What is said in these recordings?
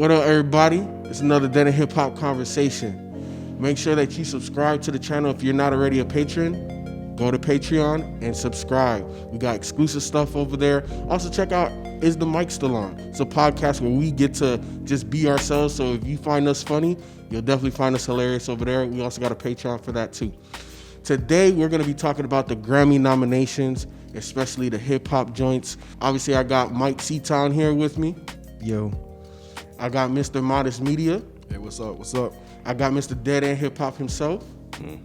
What up, everybody? It's another Dead and Hip Hop conversation. Make sure that you subscribe to the channel if you're not already a patron. Go to Patreon and subscribe. We got exclusive stuff over there. Also, check out Is the Myke Still On? It's a podcast where we get to just be ourselves. So if you find us funny, you'll definitely find us hilarious over there. We also got a Patreon for that too. Today, we're going to be talking about the Grammy nominations, especially the hip hop joints. Obviously, I got Myke C-Town here with me. Yo. I got Mr. Modest Media. Hey, what's up? What's up? I got Mr. Dead and Hip Hop himself. And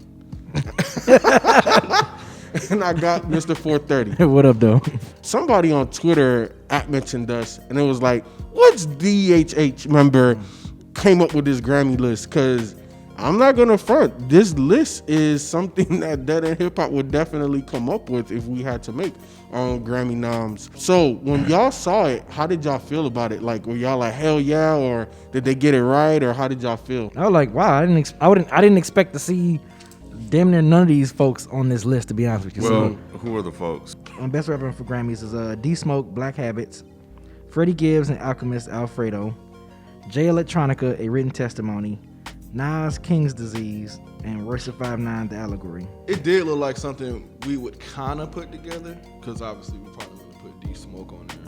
I got Mr. 430. What up, though? Somebody on Twitter mentioned us, and it was like, what's DEHH member came up with this Grammy list? Because I'm not going to front. This list is something that Dead and Hip Hop would definitely come up with if we had to make our own Grammy noms. So when y'all saw it, how did y'all feel about it? Like, were y'all like, hell yeah, or did they get it right, or how did y'all feel? I was like, wow, I didn't expect to see damn near none of these folks on this list, to be honest with you. Well, who are the folks? Best rapper for Grammys is D-Smoke, Black Habits, Freddie Gibbs and Alchemist Alfredo, Jay Electronica, A Written Testimony, Nas, King's Disease, and Royce 5'9", The Allegory. It did look like something we would kind of put together, because obviously we probably would have put D-Smoke on there.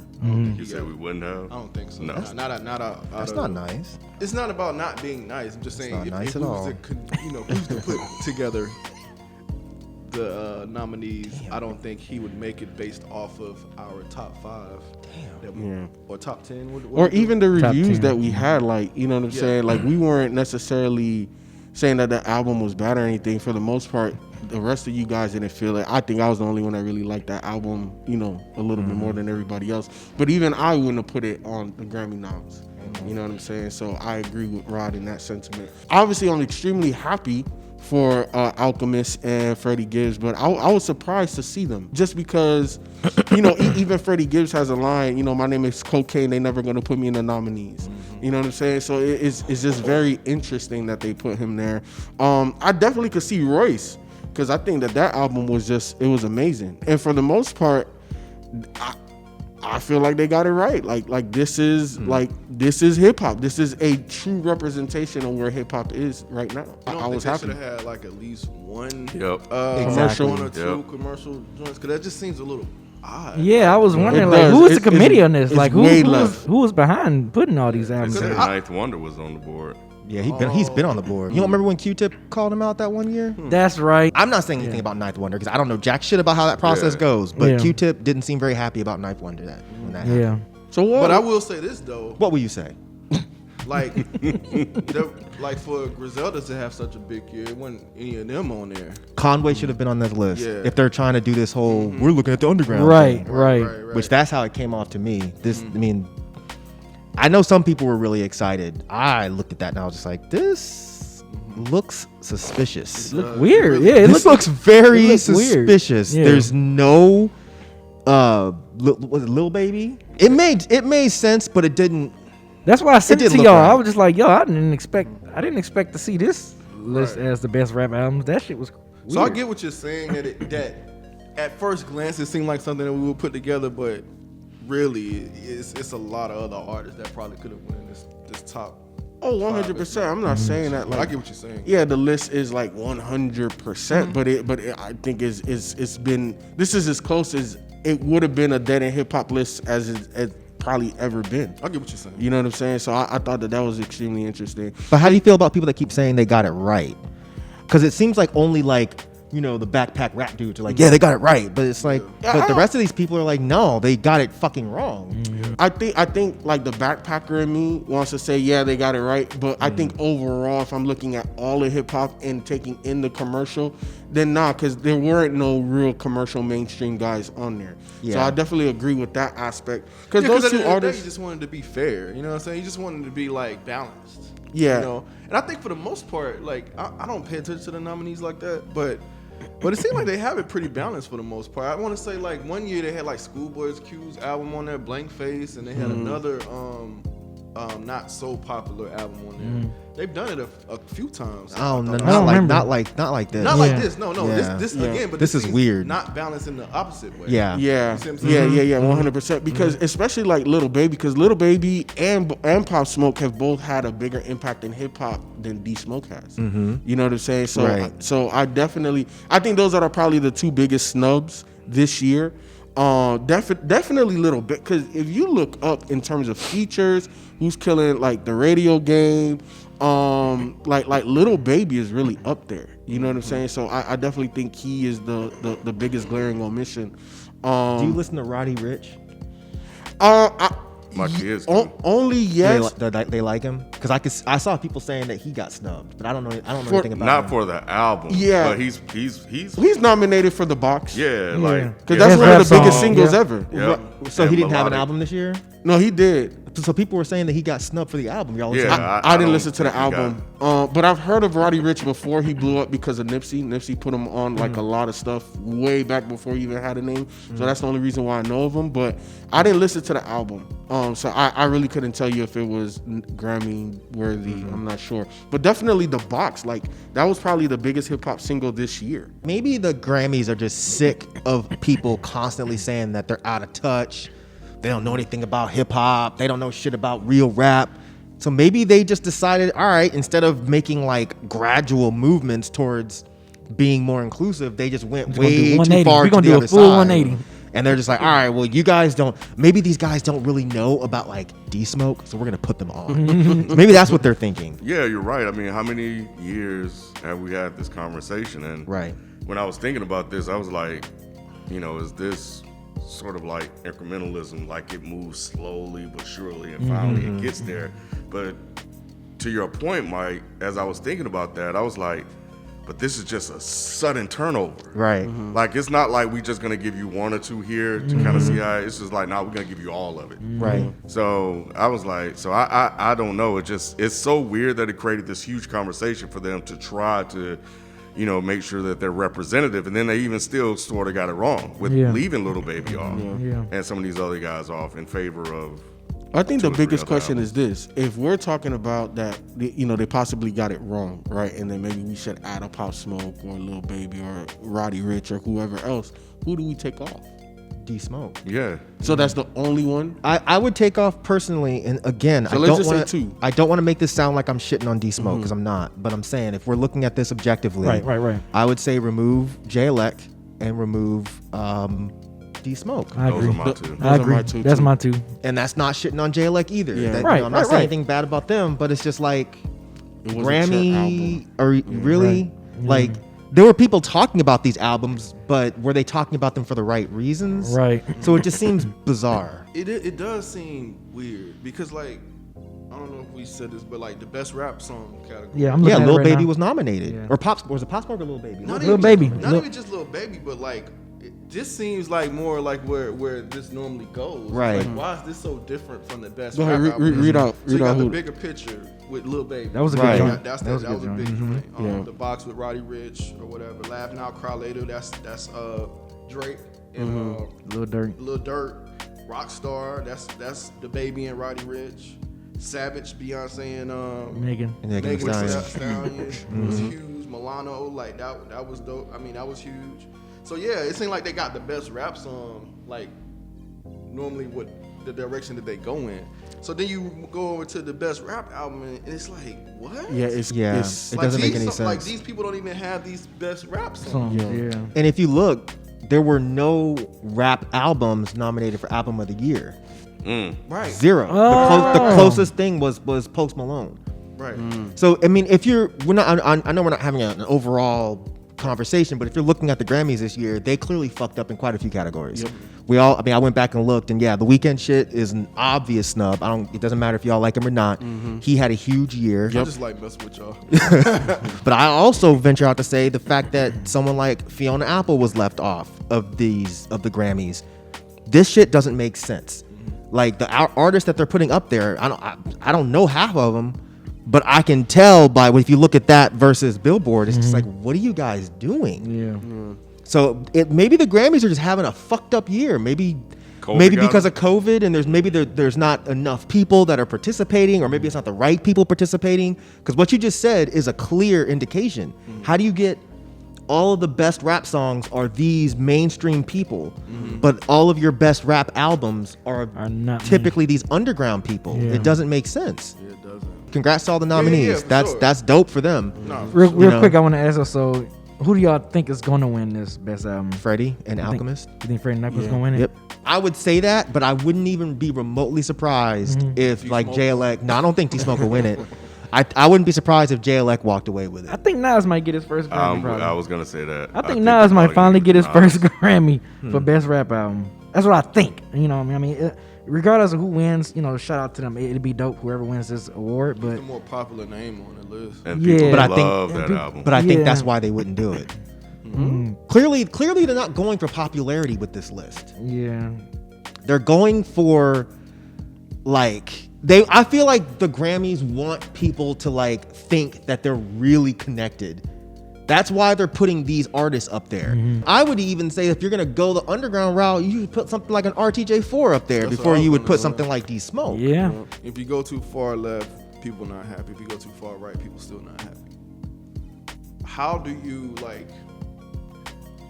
You said we wouldn't have? I don't think so. No. That's not nice. It's not about not being nice. I'm just saying not nice if at we all. was to put together the nominees, I don't think he would make it based off of our top 5. Or top 10. Or even the reviews 10. that we had, like, you know what I'm saying? Like, we weren't necessarily saying that the album was bad or anything. For the most part, the rest of you guys didn't feel it. I think I was the only one that really liked that album, a little bit more than everybody else. But even I wouldn't have put it on the Grammy noms. You know what I'm saying? So I agree with Rod in that sentiment. Obviously, I'm extremely happy for Alchemist and Freddie Gibbs, but I was surprised to see them just because, even Freddie Gibbs has a line, my name is cocaine, they never gonna put me in the nominees. You know what I'm saying? So it's just very interesting that they put him there. I definitely could see Royce, because I think that album was it was amazing. And for the most part, I feel like they got it right. Like this is hip hop. This is a true representation of where hip hop is right now. I was happy. Should have had like at least one Commercial. one or two commercial joints, because that just seems a little odd. Yeah, I was wondering, who was the committee on this? Like, who was behind putting all these They albums? said Ninth Wonder was on the board. Yeah, he's been on the board. You don't remember when Q-Tip called him out that one year? That's right. I'm not saying anything about Ninth Wonder, because I don't know jack shit about how that process goes. But Q-Tip didn't seem very happy about Ninth Wonder when that happened. So what? But I will say this though. What will you say? Like for Griselda to have such a big year, it wasn't any of them on there. Conway should have been on this list if they're trying to do this whole we're looking at the underground Right, thing. right. Which that's how it came off to me. I know some people were really excited. I looked at that and I was just like, this looks suspicious. It looked weird. Yeah, This looks very suspicious. Yeah. There's no was it Lil Baby? It made sense, but it didn't. That's why I said it to look y'all. right. I was just like, I didn't expect to see this list as the best rap albums. That shit was weird. So I get what you're saying, that at first glance it seemed like something that we would put together, but really it's a lot of other artists that probably could have won this top. Oh, 100%. I'm not saying that. I get what you're saying. Yeah, the list is like 100%, but I think it's been. This is as close as it would have been a Dead and Hip Hop list as it probably ever been. I get what you're saying. You know what I'm saying? So I thought that was extremely interesting. But how do you feel about people that keep saying they got it right? Because it seems like only the backpack rap dudes are like, yeah, they got it right. But it's like, but the rest of these people are like, no, they got it fucking wrong. I think like the backpacker in me wants to say, yeah, they got it right. But I think overall, if I'm looking at all of hip hop and taking in the commercial, then because there weren't no real commercial mainstream guys on there. Yeah. So I definitely agree with that aspect. Because those two artists, you just wanted to be fair. You know what I'm saying? You just wanted to be like balanced. Yeah. And I think for the most part, like I don't pay attention to the nominees like that, but it seemed like they have it pretty balanced for the most part. I want to say like one year they had like Schoolboy's Q's album on there, Blank Face, and they had another not so popular album on there. They've done it a few times. Oh, no, remember. not like this. Not like this. No. Yeah. This Yeah. again, but This is seems weird. Not balanced in the opposite way. Yeah. Yeah, You see what I'm saying? yeah, 100%. Because especially like Lil Baby, because Lil Baby and Pop Smoke have both had a bigger impact in hip hop than D Smoke has. You know what I'm saying? So, Right. so I think those are probably the two biggest snubs this year. Definitely Lil Baby, because if you look up in terms of features, who's killing like the radio game, like Lil Baby is really up there. You know what I'm saying? So I definitely think he is the biggest glaring omission. Do you listen to Roddy Ricch? My kids do. Only yes. They like him because I saw people saying that he got snubbed, but I don't know anything about Not him. for the album. Yeah. But he's He's nominated for the box. yeah, like Because yeah. that's one of the rap biggest song, singles yeah. ever. Yeah. So And he didn't have an melodic. album this year. No, he did. So people were saying that he got snubbed for the album. Y'all was Yeah. saying, I didn't don't listen to the think he got album, but I've heard of Roddy Ricch before he blew up because of Nipsey. Nipsey put him on like a lot of stuff way back before he even had a name. So that's the only reason why I know of him. But I didn't listen to the album, so I really couldn't tell you if it was Grammy worthy. I'm not sure, but definitely the box. Like that was probably the biggest hip hop single this year. maybe the Grammys are just sick of people constantly saying that they're out of touch. They don't know anything about hip hop. They don't know shit about real rap. So maybe they just decided, all right, instead of making like gradual movements towards being more inclusive, they just went gonna do way too 180. far We to gonna the do a other full side. 180. And they're just like, all right, well, you guys don't. Maybe these guys don't really know about like D-Smoke, so we're gonna put them on. Maybe that's what they're thinking. Yeah, you're right. I mean, how many years have we had this conversation? And Right. when I was thinking about this, I was like, is this sort of like incrementalism, like it moves slowly but surely and finally it gets there? But to your point, Mike, as I was thinking about that, I was like, but this is just a sudden turnover. Right. Like, it's not like we just gonna give you one or two here to kind of see how it's just like, we're gonna give you all of it. Right. So I was like, I don't know. It's so weird that it created this huge conversation for them to try to, make sure that they're representative. And then they even still sort of got it wrong with leaving Lil Baby off and some of these other guys off in favor of. I think the two or three biggest other question albums. is this: if we're talking about that, they possibly got it wrong, right? And then maybe we should add a Pop Smoke or Lil Baby or Roddy Ricch or whoever else. Who do we take off? D-Smoke. Yeah. So that's the only one. I would take off personally, and again, So I let's don't just say want two. I don't want to make this sound like I'm shitting on D-Smoke because I'm not. But I'm saying if we're looking at this objectively, Right. I would say remove J-Elec and remove D-Smoke, I Those agree. are my two. Those I are agree. my two, That's too. my two. and that's not shitting on J-Elec either. Yeah. That, Right, I'm not right, saying right. anything bad about them, but it's just like It was a Grammy Chet album. or really like there were people talking about these albums, but were they talking about them for the right reasons? Right. So it just seems bizarre. It does seem weird because like I don't know if we said this, but like the best rap song category. Yeah, I'm Yeah, looking at it Lil right Baby now. was nominated, Yeah. or was it Pop Smoke or Lil Baby? Not Lil even Baby. Just, not Lil- even just Lil Baby, but like this seems like more like where this normally goes. Right. Like, why is this so different from the best Go ahead, rap read album? out. So you Read out got the who. bigger picture with Lil Baby. That was a Right. good joint. That That was a was good a joint. big joint. Yeah. The box with Roddy Ricch or whatever. Laugh Now, Cry Later. That's Drake and Lil Durk. Lil Durk. Rockstar. That's the Baby and Roddy Ricch. Savage, Beyonce and Megan. And Megan Megan Thee Thee Stallion. Stallion was huge. Milano, like that was dope. I mean, that was huge. So yeah, it seemed like they got the best rap song, like normally what the direction that they go in. So then you go over to the best rap album, and it's like, what? Yeah, It it's doesn't make any Like sense. these people don't even have these best rap songs. Songs. Yeah. Yeah. And if you look, there were no rap albums nominated for Album of the Year. Right. Zero. Oh. The closest thing was Post Malone. Right. So I mean, we're not. I know we're not having an overall conversation, but if you're looking at the Grammys this year, they clearly fucked up in quite a few categories. Yep. I went back and looked, and yeah, the Weeknd shit is an obvious snub. It doesn't matter if y'all like him or not. He had a huge year. I just like messing with y'all. But I also venture out to say the fact that someone like Fiona Apple was left off of the Grammys. This shit doesn't make sense. Like the artists that they're putting up there, I don't know half of them, but I can tell by if you look at that versus Billboard, it's just like, what are you guys doing? Yeah. So maybe the Grammys are just having a fucked up year. Maybe COVID maybe got because him? of COVID, and there's not enough people that are participating, or maybe it's not the right people participating. Because what you just said is a clear indication. How do you get all of the best rap songs are these mainstream people, but all of your best rap albums are not typically these underground people? Yeah. It doesn't make sense. Yeah, it doesn't. Congrats to all the nominees. for that's sure. that's dope for them. No, Real You know. quick, I want to ask us. So, who do y'all think is going to win this best album? Freddie and Alchemist. You think Freddie Knuckles Yeah. going to win it? Yep. I would say that, but I wouldn't even be remotely surprised if like J-Elect. No, I don't think T-Smoke will win it. I wouldn't be surprised if J-Elect walked away with I it. think Nas might get his first Grammy. probably. I was gonna say that. I think Nas he's might probably finally gonna get his Nas. first Grammy for best rap album. That's what I think. You know what I mean? Regardless of who wins, you know, shout out to them. It'd be dope whoever wins this award. But the more popular name on the list. And Yeah. people But I think- love that album. But I think Yeah. that's why they wouldn't do it. Clearly, they're not going for popularity with this list. yeah, They're going for like I feel like the Grammys want people to like think that they're really connected. That's why they're putting these artists up there. I would even say if you're gonna go the underground route, you should put something like an RTJ4 up there That's before what I you was would gonna put say. something like D Smoke. yeah. If you go too far left, people not happy. If you go too far right, people still not happy. How do you like?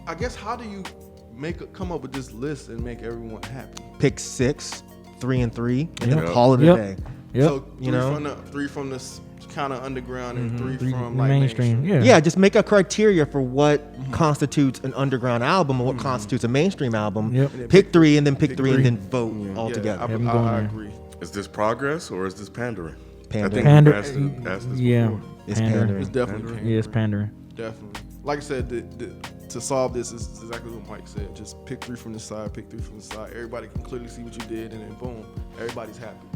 I guess how do you come up with this list and make everyone happy? Pick 6, 3 and 3, and then Yep. call it a Yep. day. Yep. So You know? three from the kind of underground and three Three from like mainstream. mainstream. Yeah. Yeah, just make a criteria for what constitutes an underground album and what constitutes a mainstream album. Yep. Pick 3 and then pick 3 and three. then vote all Yeah, together. I'm going I there. agree. Is this progress or is this pandering? Pandering. I think Pander- we've asked this yeah. before. It's Pandering. pandering. It's definitely pandering. Yeah, it's pandering. Definitely. Like I said, to solve this is exactly what Myke said. Just pick 3 from the side, pick 3 from the side. Everybody can clearly see what you did, and then boom, everybody's happy.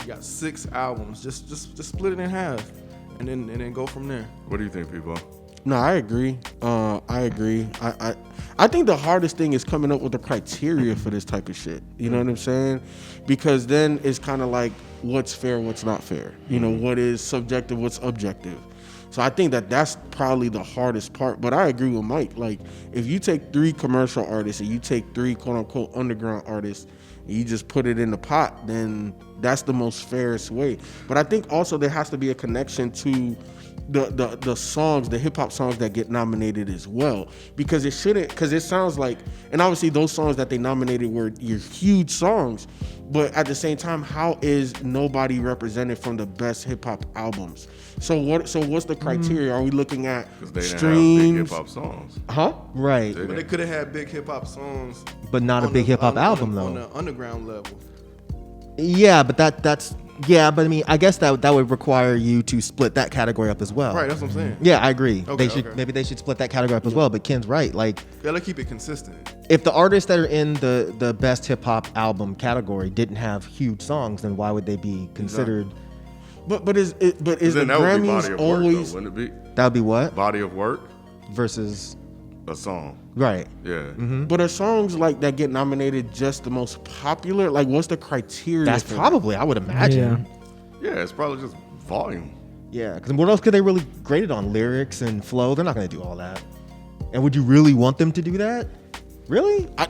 You got 6 albums. Just split it in half, and then go from there. What do you think, people? No, I agree. I agree. I think the hardest thing is coming up with the criteria for this type of shit. You know what I'm saying? Because then it's kind of like what's fair, what's not fair. You know, what is subjective, what's objective. So I think that's probably the hardest part. But I agree with Myke. Like, if you take 3 commercial artists and you take 3 quote unquote underground artists and you just put it in the pot, then that's the most fairest way. But I think also there has to be a connection to the songs, the hip hop songs that get nominated as well, because it shouldn't. Because it sounds like, and obviously those songs that they nominated were your huge songs, but at the same time, how is nobody represented from the best hip hop albums? So what's the criteria? Are we looking at Because they didn't have big hip streams? hop songs. Huh? Right. But they could have had big hip hop songs, But not a on big the- hip hop on album the- on though. the underground level. Yeah, but that's yeah, but I mean, I guess that would require you to split that category up as well. Right, that's what I'm saying. Yeah, I agree. Okay, Maybe they should split that category up as well. But Ken's right. Like, Gotta keep it consistent. if the artists that are in the best hip hop album category didn't have huge songs, then why would they be considered? But is the Then that would be Grammys body of work, always? though, wouldn't it be? That would be what Body of work, versus a song. right. Yeah. But are songs like that get nominated just the most popular? Like, what's the criteria? That's for probably I would imagine. Yeah, it's probably just volume. Yeah, because what else could they really grade it on? Lyrics and flow? They're not going to do all that. And would you really want them to do that? Really? I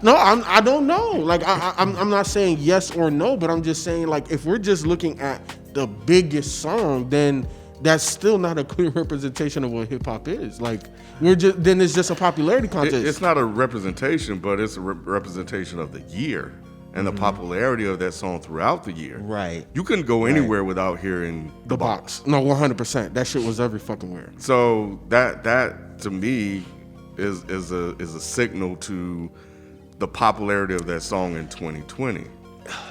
don't know. Like, I'm not saying yes or no, but I'm just saying, like, if we're just looking at the biggest song, then that's still not a clear representation of what hip hop is. Like, then it's just a popularity contest. It's not a representation, but it's a representation of the year and the popularity of that song throughout the year. Right. You couldn't go anywhere without hearing the box. No, 100%. That shit was every fucking where. So that to me is a signal to the popularity of that song in 2020.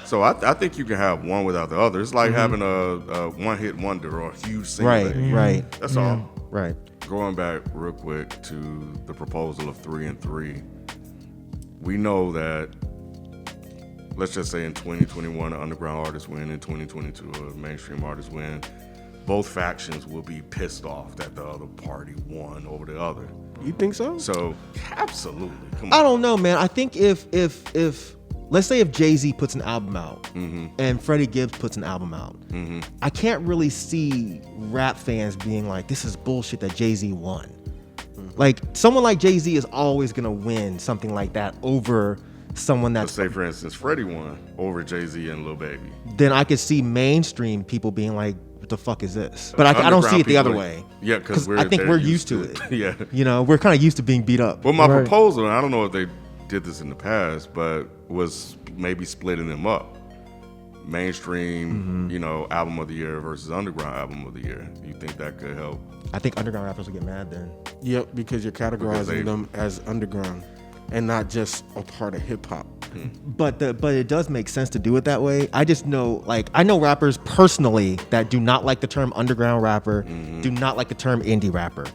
So I think you can have one without the other. It's like having a one-hit wonder or a huge single. Right. hit. Right. That's all. Right. Going back real quick to the proposal of 3 and 3, we know that, let's just say in 2021, an underground artist win, in 2022, a mainstream artist win, both factions will be pissed off that the other party won over the other. You think so? So, absolutely. Come I on. don't know, man. I think if let's say if Jay-Z puts an album out and Freddie Gibbs puts an album out, I can't really see rap fans being like, this is bullshit that Jay-Z won. Like, someone like Jay-Z is always gonna win something like that over someone Let's that's say, for instance, Freddie won over Jay-Z and Lil Baby. then I could see mainstream people being like, "What the fuck is this?" But I don't see it the other way. Yeah, because I think we're used to it. Yeah. You know, we're kind of used to being beat up. Well, my Right. proposal, and I don't know if they did this in the past, but was maybe splitting them up. Mainstream, album of the year versus underground album of the year. You think that could help? I think underground rappers will get mad then. Yep, because you're categorizing they- them as underground and not just a part of hip hop. But it does make sense to do it that way. I just know, like, I know rappers personally that do not like the term underground rapper, do not like the term indie rapper,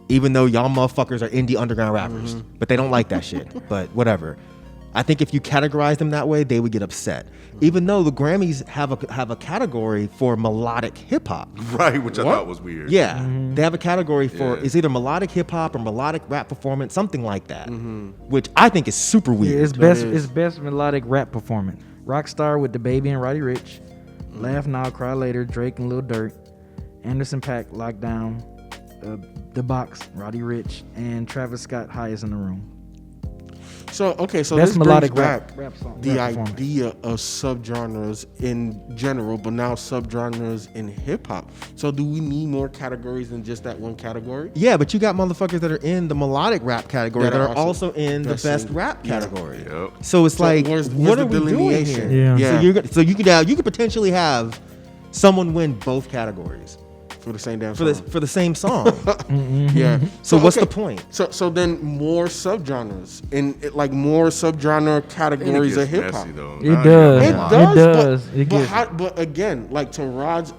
even though y'all motherfuckers are indie underground rappers. But they don't like that shit. But whatever. I think if you categorize them that way, they would get upset. Even though the Grammys have a category for melodic hip hop. Right, which I thought was weird. Yeah, they have a category for Yeah. it's either melodic hip hop or melodic rap performance, something like that, which I think is super weird. Yeah, it's best. is. It's best melodic rap performance. Rockstar with DaBaby and Roddy Ricch. Laugh Now, Cry Later, Drake and Lil Durk. Anderson .Paak, Lockdown. The Box, Roddy Ricch, and Travis Scott, Highest in the Room. So Best this melodic brings back rap song. the rap performance. idea of subgenres in general, but now subgenres in hip hop. So do we need more categories than just that one category? Yeah, but you got motherfuckers that are in the melodic rap category that, That are are also also in the best best in- rap yeah. category. Yep. So it's So like, where's what the are we doing delineation? here? Yeah. So you could potentially have someone win both categories For the same damn for song. the same song. Yeah. So what's the point? So then more subgenres like more subgenre categories of hip hop. Messy, though. It Now you does. It got- does. does. But, It but, gets- but again, like to Rod's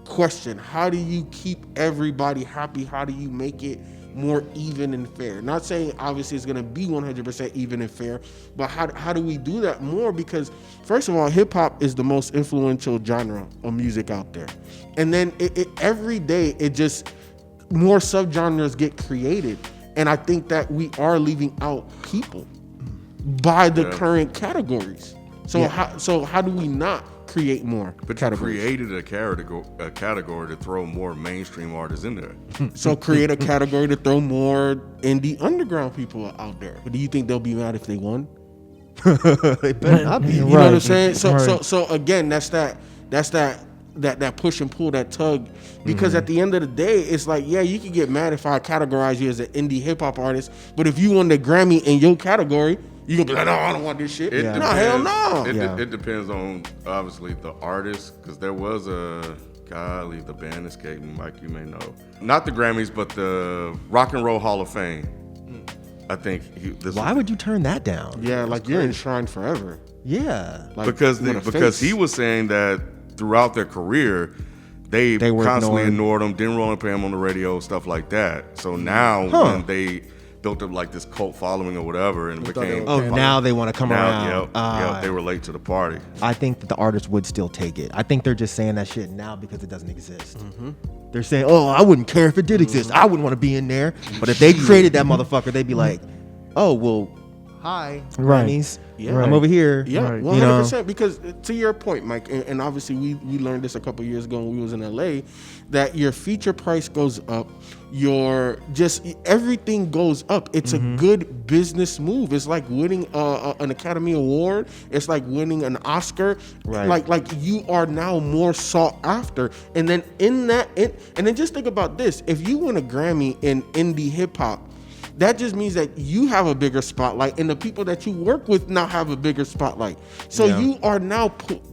question, how do you keep everybody happy? How do you make it more even and fair? Not saying obviously it's going to be 100% even and fair, but how do we do that more? Because first of all, hip hop is the most influential genre of music out there. And then every day it just more subgenres get created. And I think that we are leaving out people by the current categories. So how do we not create more But you categories? created a category to throw more mainstream artists in there. So create a category to throw more indie underground people out there. But do you think they'll be mad if they won? It better not be. You know what I'm Right. saying? Right. So again, that's that push and pull, that tug. Because at the end of the day, it's like, yeah, you can get mad if I categorize you as an indie hip hop artist, but if you won the Grammy in your category, you gonna be like, no, I don't want this shit. It No, depends- hell no. It depends on obviously the artist, because there was the band escaped me, Myke, you may know. Not the Grammys, but the Rock and Roll Hall of Fame. I think Why would you turn that down? Yeah, like you're enshrined forever. Yeah. Like because with a because face. he was saying that throughout their career, they were constantly ignoring- ignored them, didn't roll and pay them on the radio, stuff like that. So now when they built up like this cult following or whatever, and it thought they became were Now they want to come around. Yep, they were late to the party. I think that the artists would still take it. I think they're just saying that shit now because it doesn't exist. They're saying, "Oh, I wouldn't care if it did exist. I wouldn't want to be in there." But if they created that motherfucker, they'd be like, "Oh, well, hi, Right. Grammys. Yeah. I'm over here." Yeah, Right. 100%. Because to your point, Mike, and obviously we learned this a couple years ago when we was in LA, that your feature price goes up, your just everything goes up. It's a good business move. It's like winning an Academy Award. It's like winning an Oscar. Right. Like you are now more sought after. And then and then just think about this: if you win a Grammy in indie hip hop, that just means that you have a bigger spotlight, and the people that you work with now have a bigger spotlight. So you are now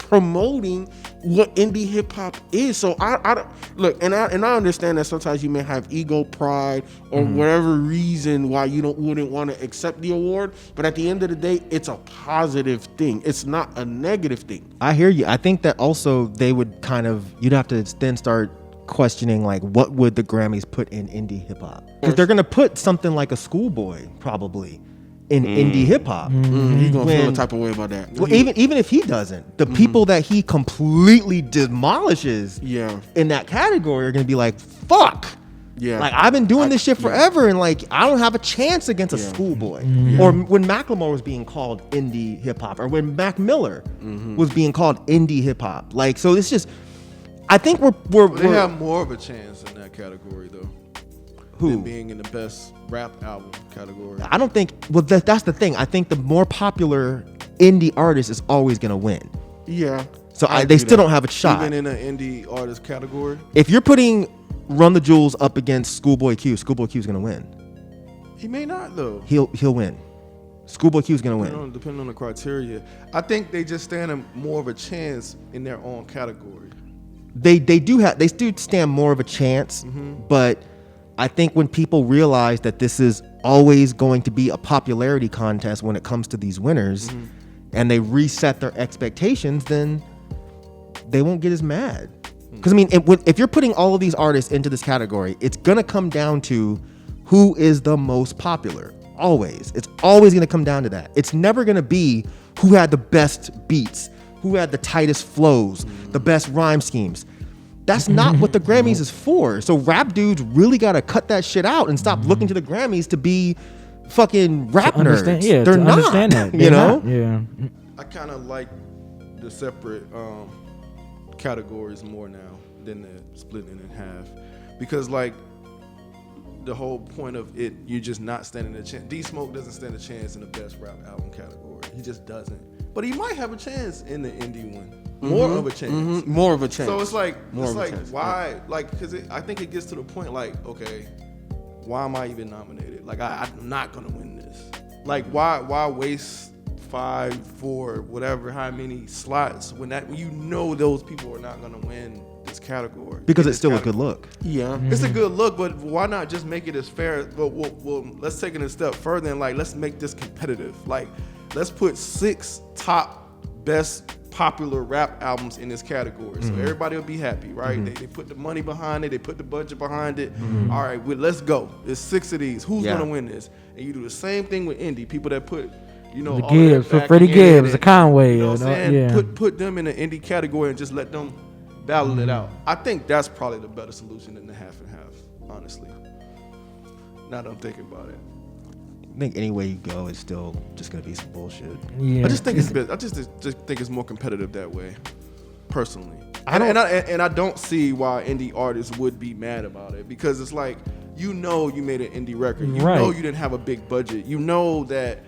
promoting what indie hip hop is. So I look, and I understand that sometimes you may have ego, pride, or whatever reason why you wouldn't want to accept the award. But at the end of the day, it's a positive thing. It's not a negative thing. I hear you. I think that also they would you'd have to then start questioning like what would the Grammys put in indie hip hop, because they're gonna put something like a Schoolboy probably in indie hip hop. You're gonna feel When- a type of way about that. Well, even if he doesn't, the people that he completely demolishes Yeah. in that category are gonna be like, fuck. Yeah. Like, I've been doing this shit forever, and like I don't have a chance against a Schoolboy. Or when Macklemore was being called indie hip hop, or when Mac Miller was being called indie hip hop. Like, so it's just, I think They have more of a chance in that category though. Who? Than being in the best rap album category. I don't think. Well, that's the thing. I think the more popular indie artist is always gonna win. Yeah. So they still don't have a shot. Even in an indie artist category. If you're putting Run the Jewels up against Schoolboy Q's gonna win. He may not though. He'll win. Schoolboy Q's gonna win. Depending on the criteria, I think they just stand a more of a chance in their own category. They do stand more of a chance, but I think when people realize that this is always going to be a popularity contest when it comes to these winners, and they reset their expectations, then they won't get as mad. Because I mean, if you're putting all of these artists into this category, it's gonna come down to who is the most popular. Always. It's always gonna come down to that. It's never gonna be who had the best beats, who had the tightest flows, the best rhyme schemes. That's not what the Grammys is for. So rap dudes really gotta cut that shit out and stop looking to the Grammys to be fucking rap nerds. Yeah, they're not. Understand that. You know? Yeah. I kind of like the separate categories more now than the splitting it in half, because like the whole point of it, you're just not standing a chance. D Smoke doesn't stand a chance in the best rap album category. He just doesn't. But he might have a chance in the indie one. More of a chance. More of a chance. So it's like, chance. why? Like, because I think it gets to the point like, okay, why am I even nominated? Like, I'm not gonna win this. Like, why waste 5, 4, whatever, how many slots when you know those people are not gonna win this category? Because it's still a good look. Yeah. It's a good look, but why not just make it as fair? But well, let's take it a step further and like, let's make this competitive. Like, let's put 6 top best popular rap albums in this category, so everybody will be happy, right? They put the money behind it, they put the budget behind it. All right, let's go. There's 6 of these. Who's gonna win this? And you do the same thing with indie people that put, you know, The all of that Gibbs, for back Freddie in Gibbs, and, the Conway, you know what I'm saying? yeah. Put them in the indie category and just let them battle it out. I think that's probably the better solution than the half and half, honestly. Now that I'm thinking about it. I think any way you go, it's still just gonna be some bullshit. Yeah. I just think I just think it's more competitive that way, personally. I don't see why indie artists would be mad about it, because it's like, you know, you made an indie record, you know, you didn't have a big budget, you know that,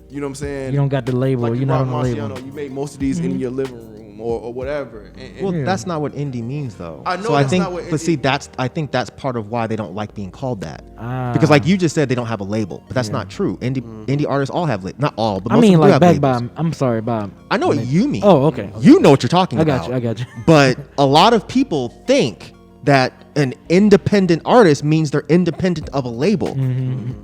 you know what I'm saying, You don't got the label. like You're not Rock on the label. Marciano, you made most of these in your living room or whatever. Well, that's not what indie means, though. I know so that's I think, not what but see, indie- I think that's part of why they don't like being called that. Because, like you just said, they don't have a label, but that's not true. Indie artists all have not all, but most I mean, of them do like have back labels. by. I'm sorry, Bob. I know what you mean. Oh, okay. You know what you're talking about. I got you. But a lot of people think that an independent artist means they're independent of a label.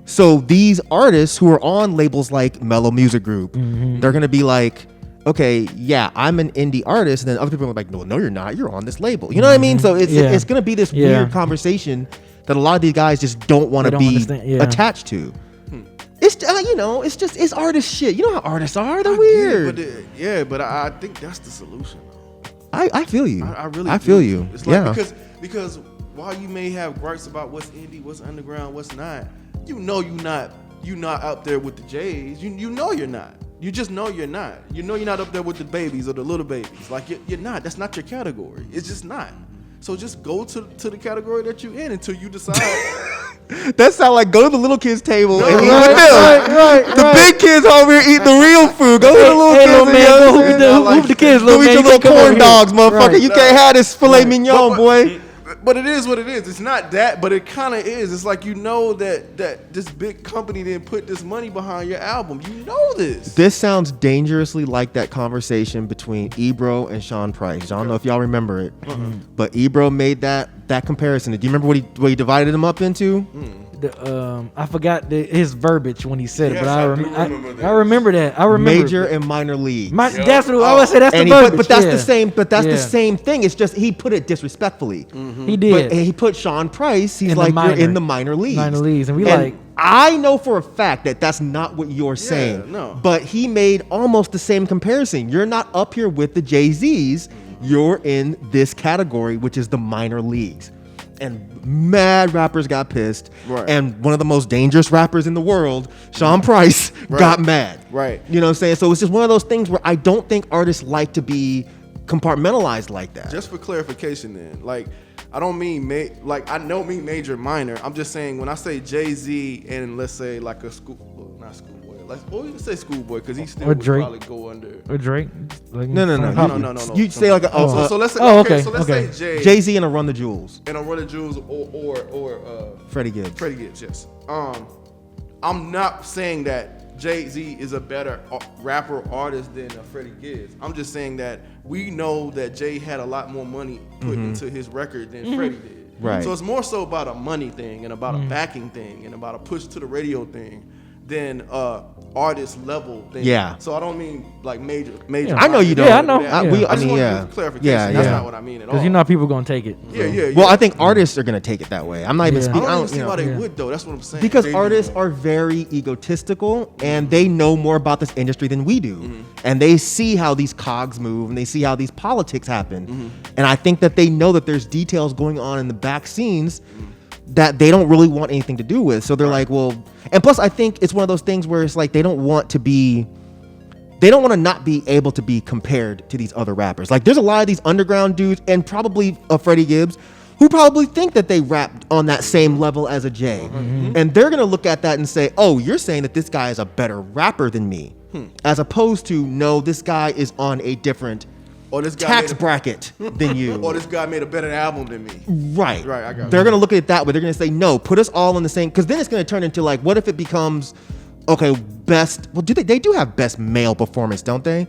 So these artists who are on labels like Mellow Music Group, they're gonna be like, okay, yeah, I'm an indie artist, and then other people are like, no, you're not. You're on this label. You know what I mean? So it's gonna be this weird conversation that a lot of these guys just don't want to be attached to. It's it's artist shit. You know how artists are. They're weird. But I think that's the solution. I feel you. I really feel do. you. It's like, because while you may have gripes about what's indie, what's underground, what's not, you know you're not up there with the J's. You know you're not. You just know you're not. You know you're not up there with the babies or the little babies. Like, you're not. That's not your category. It's just not. So just go to the category that you're in until you decide. That sound like go to the little kids table and eat right, the milk. The big kids over here eat the real food. Go to the little kids. Little man, go hoop the kids. Go eat your little corn dogs, motherfucker. Right. You can't have this filet mignon, boy. But it is what it is. It's not that, but it kind of is. It's like, you know that this big company didn't put this money behind your album. You know this. This sounds dangerously like that conversation between Ebro and Sean Price. I don't know if y'all remember it, but Ebro made that comparison. Do you remember what he divided them up into? I forgot his verbiage when he said Yes, it, but I do remember that. I remember that. I remember Major and minor leagues. That's what I would say. That's And the he verbiage. but that's yeah. the same. But that's the Yeah. same thing. It's just he put it disrespectfully. He did. But he put Sean Price. He's In the like, minor. you're in the minor leagues. Minor leagues, and we like. I know for a fact that that's not what you're saying. no. But he made almost the same comparison. You're not up here with the Jay-Z's. You're in this category, which is the minor leagues. And mad rappers got pissed. Right. And one of the most dangerous rappers in the world, Sean Price, got mad. Right. You know what I'm saying? So it's just one of those things where I don't think artists like to be compartmentalized like that. Just for clarification, then, like, I don't mean I don't mean major minor. I'm just saying when I say Jay-Z and let's say like a school, well, not schoolboy, you can say Schoolboy because he still Or would Drake. probably go under. Or Drake? Like, No. No. You say like So let's say okay. So let's say Jay Z and a Run the Jewels. and a Run the Jewels or Freddie Gibbs. Freddie Gibbs. Yes. I'm not saying that Jay-Z is a better rapper artist than Freddie Gibbs. I'm just saying that we know that Jay had a lot more money put into his record than Freddie did. Right. So it's more so about a money thing and about a backing thing and about a push to the radio thing than artist level thing. Yeah. So I don't mean like major. Yeah. I know you don't. Yeah, I know. I Yeah. just want to give clarification. Yeah, That's yeah. not what I mean at all. Because you know how people going to take it. Yeah. Well, I think artists are gonna take it that way. I'm not even Yeah. speaking. I don't even see you know. why they would though. That's what I'm saying. Because They artists do. are very egotistical and they know more about this industry than we do. And they see how these cogs move and they see how these politics happen. And I think that they know that there's details going on in the back scenes that they don't really want anything to do with. So they're like, well, and plus I think it's one of those things where it's like they don't want to not be able to be compared to these other rappers. Like there's a lot of these underground dudes and probably a Freddie Gibbs who probably think that they rapped on that same level as a Jay. And they're going to look at that and say, oh, you're saying that this guy is a better rapper than me. As opposed to, no, this guy is on a different Or this guy tax made a- bracket than you. Or this guy made a better album than me. Right. Right, I got They're you. going to look at it that way. They're going to say, no, put us all in the same, because then it's going to turn into like, what if it becomes, okay, they do have best male performance, don't they?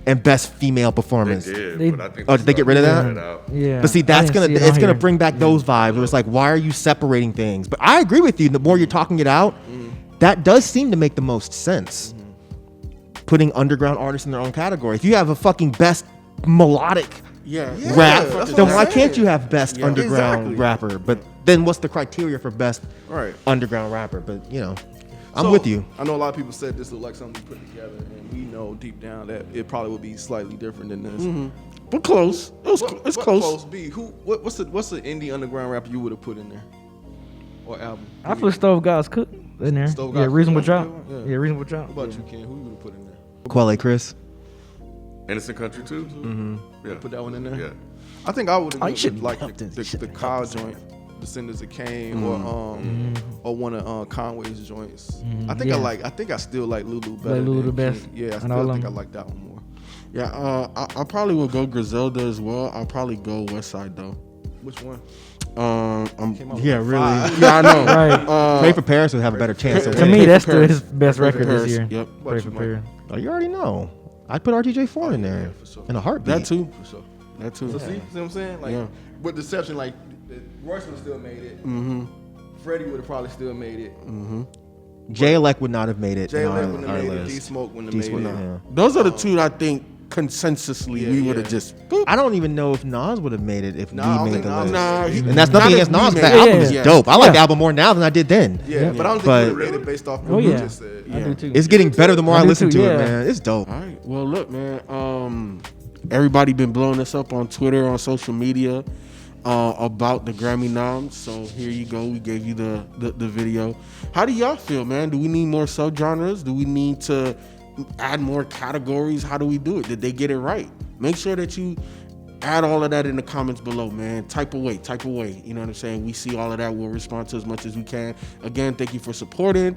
And best female They performance. did, but I think Oh, did they get rid of that? started out. Yeah. But see, I didn't see it it's on gonna here. bring back those vibes where it's like, why are you separating things? But I agree with you. The more you're talking it out, that does seem to make the most sense. Putting underground artists in their own category. If you have a fucking best melodic Yeah. rap, that's what then I'm why saying. can't you have best underground exactly. rapper? But then what's the criteria for best Right. underground rapper? But you know, I'm So, with you. I know a lot of people said this looked like something we put together, and we know deep down that it probably would be slightly different than this. But close. It's close. B, what's the indie underground rapper you would have put in there, or album? I put Stove God's Cook in there. Stove Yeah, God's Reasonable Cook, Drop. yeah. Yeah, Reasonable Drop. What about you, Ken? Who you would have put in there? Quelle Chris. Innocent Country too. Yeah. Put that one in there. Yeah. I think I would have Oh, you shouldn't like help this. You the shouldn't Kyle help this, joint, Descendants of Cain, or one of Conway's joints. I think Yeah. I think I still like Lulu better. Lulu than the best King. Yeah, I and all still of think I them. like that one more. Yeah, I probably will go Griselda as well. I'll probably go West Side though. Which one? I'm, out Yeah, with really. five. yeah, I know. Right. Pray for Paris would have a better chance. To me, Pray that's for still Paris. his best Pray for record this Paris. year. Yep. Pray What for you, Paris. Oh, you already know. I'd put RTJ4 in there for sure. in a heartbeat. That too. For sure. That too. So see what I'm saying? Like Yeah. with Deception, like Royce would have still made it. Freddie would have probably still made it. Jay Elect would not have made it. Jay in Elect our- wouldn't our have made it. list. D Smoke wouldn't have D-Smoke, made it. yeah. Those are the two I think consensusly Yeah, we would have yeah. just. Boop. I don't even know if Nas would have made it if Nah, I don't we made think the Nas list. Nah, he- And that's not nothing if against we Nas. made That it. album is Yeah. dope. I like Yeah. the album more now than I did then. Yeah, but I don't think But- he would have made it based off Oh what yeah, you just said. I do too. It's getting better the more I I do listen too, to it, yeah. man. It's dope. All right. Well, look, man. Everybody been blowing us up on Twitter, on social media, about the Grammy noms. So here you go. We gave you the video. How do y'all feel, man? Do we need more subgenres? Do we need to add more categories? How do we do it? Did they get it right? Make sure that you add all of that in the comments below, man. Type away. You know what I'm saying? We see all of that. We'll respond to as much as we can. Again, thank you for supporting.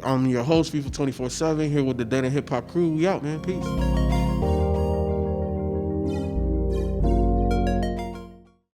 I'm your host, Feefo 24/7, here with the Dead and Hip Hop crew. We out, man. Peace.